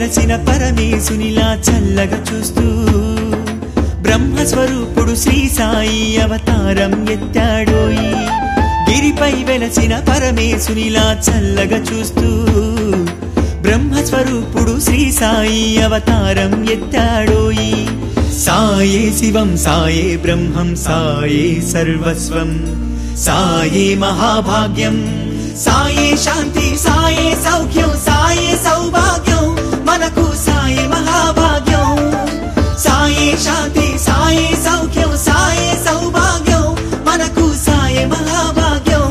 వెలసిన పరమేశునిలా చల్లగా చూస్తూ బ్రహ్మస్వరూపుడు శ్రీ సాయి అవతారం ఎత్తాడోయి. గిరిపై వెలసిన పరమేశునిలా చల్లగా చూస్తూ బ్రహ్మస్వరూపుడు శ్రీ సాయి అవతారం ఎత్తాడోయి. సాయే శివం సాయే బ్రహ్మం సాయే సర్వస్వం సాయే మహాభాగ్యం సాయే శాంతి సాయే సౌఖ్యం సాయే సౌభాగ్యం మనకు సాయే మహాభాగ్యం. సాయే శాంతి సాయే సౌఖ్యం సాయే సౌభాగ్యం మనకు సాయే మహాభాగ్యం.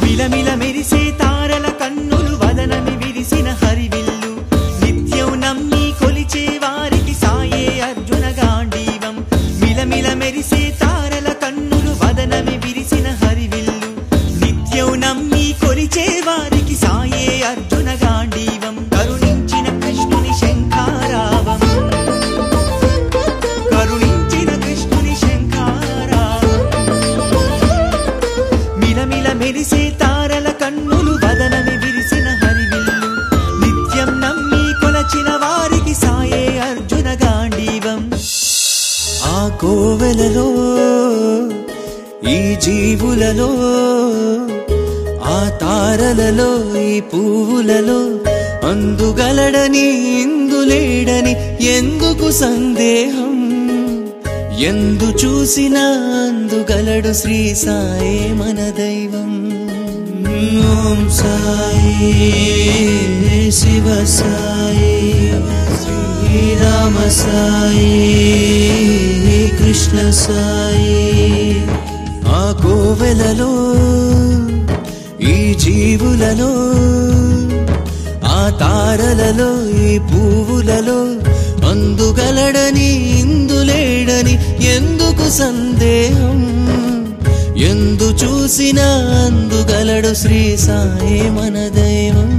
మిలమిల మెరిసే తారల కన్నులు వదనమి విరిసిన హరివిల్లు నిత్యం నమ్మి కొలిచే వారికి సాయే అర్జున గాంధీవం. మిలమిల మెరిసే తారల కన్నులు వదనమి విరిసిన హరివిల్లు నిత్యం నమ్మి కొలిచే వారికి సాయే అర్జున గాంధీవం. కరుణించిన కృష్ణుని శంఖారావం కరుణించిన కృష్ణుని శంఖారావం. మిలమిల మెరిసే తారల కన్నులు వదనమి విరిసిన హరివిల్లు నిత్యం నమ్మి కొలచిన వారికి సాయే అర్జున గాంధీవం. ఆ కోవెలలో ఈ జీవులలో ఆ తారలలో ఈ పువ్వులలో అందుగలడని ఇందులేడని ఎందుకు సందేహం. ఎందు చూసినా అందుగలడు శ్రీ సాయే మన దైవం. ఓం సాయి శివ సాయి శ్రీరామ సాయి కృష్ణ సాయి. ఆ కోవెలలో ఈ జీవులలో ఆ తారలలో ఈ పువ్వులలో అందుగలడని ఇందులేడని ఎందుకు సందేహం. ఎందు చూసినా అందుగలడు శ్రీ సాయే మన దైవం.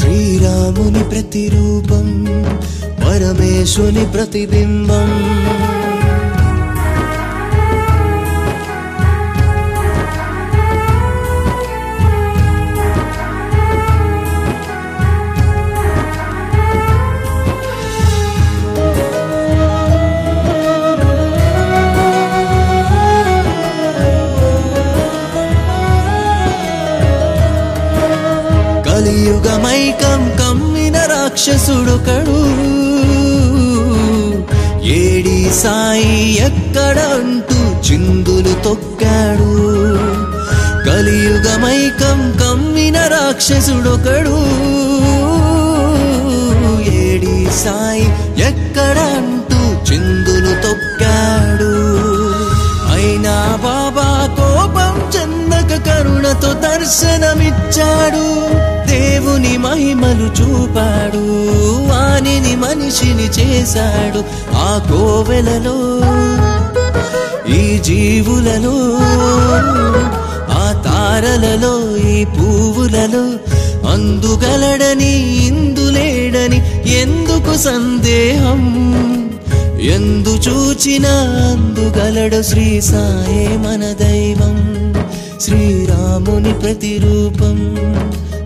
శ్రీరాముని ప్రతిరూపం పరమేశుని ప్రతిబింబం. కలియుగమైకం కమ్మిన రాక్షసుడొకడు ఏడి సాయి ఎక్కడ అంటూ చిందులు తొక్కాడు. కలియుగమైకం కమ్మిన రాక్షసుడొకడు ఏడి సాయి ఎక్కడ అంటూ చిందులు తొక్కాడు. అయినా బాబా కోపం చెందక కరుణతో దర్శనమిచ్చాడు. దేవుని మహిమలు చూపాడు వానిని మనిషిని చేశాడు. ఆ కోవెలలో ఈ జీవులలో ఆ తారలలో ఈ పువ్వులలో అందుగలడని ఇందులేడని ఎందుకు సందేహం. ఎందు చూచినా అందుగలడు శ్రీ సాయే మన దైవం. శ్రీరాముని ప్రతిరూపం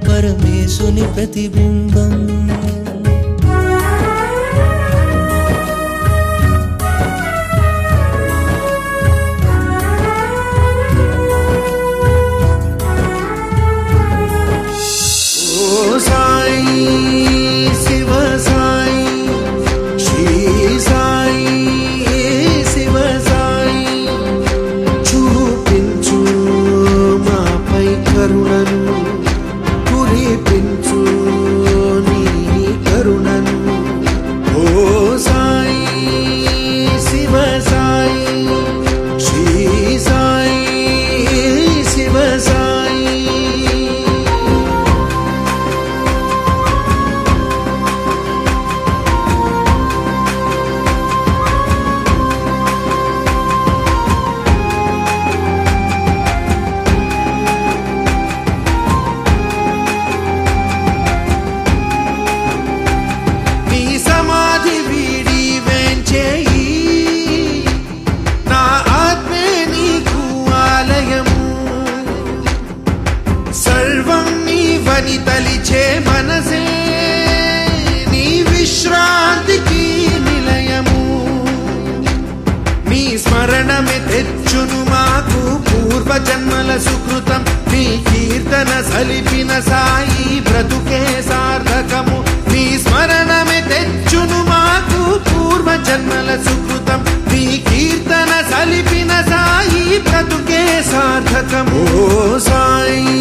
పరమేశుని ప్రతిబింబం. ఓ సాయి శివ సాయి శ్రీ సాయి శివ సాయి చూపించు మాపై కరుణను కురిపించు నీ మీ స్మరణమే తెచ్చును మాకు పూర్వ జన్మల సుకృతం మీ కీర్తన సలిపిన సాయి బ్రతుకే సార్థకము మీ స్మరణమే తెచ్చును మాకు పూర్వ జన్మల సుకృతం మీ కీర్తన సలిపిన సాయి బ్రతుకే సార్థకము ఓ సాయి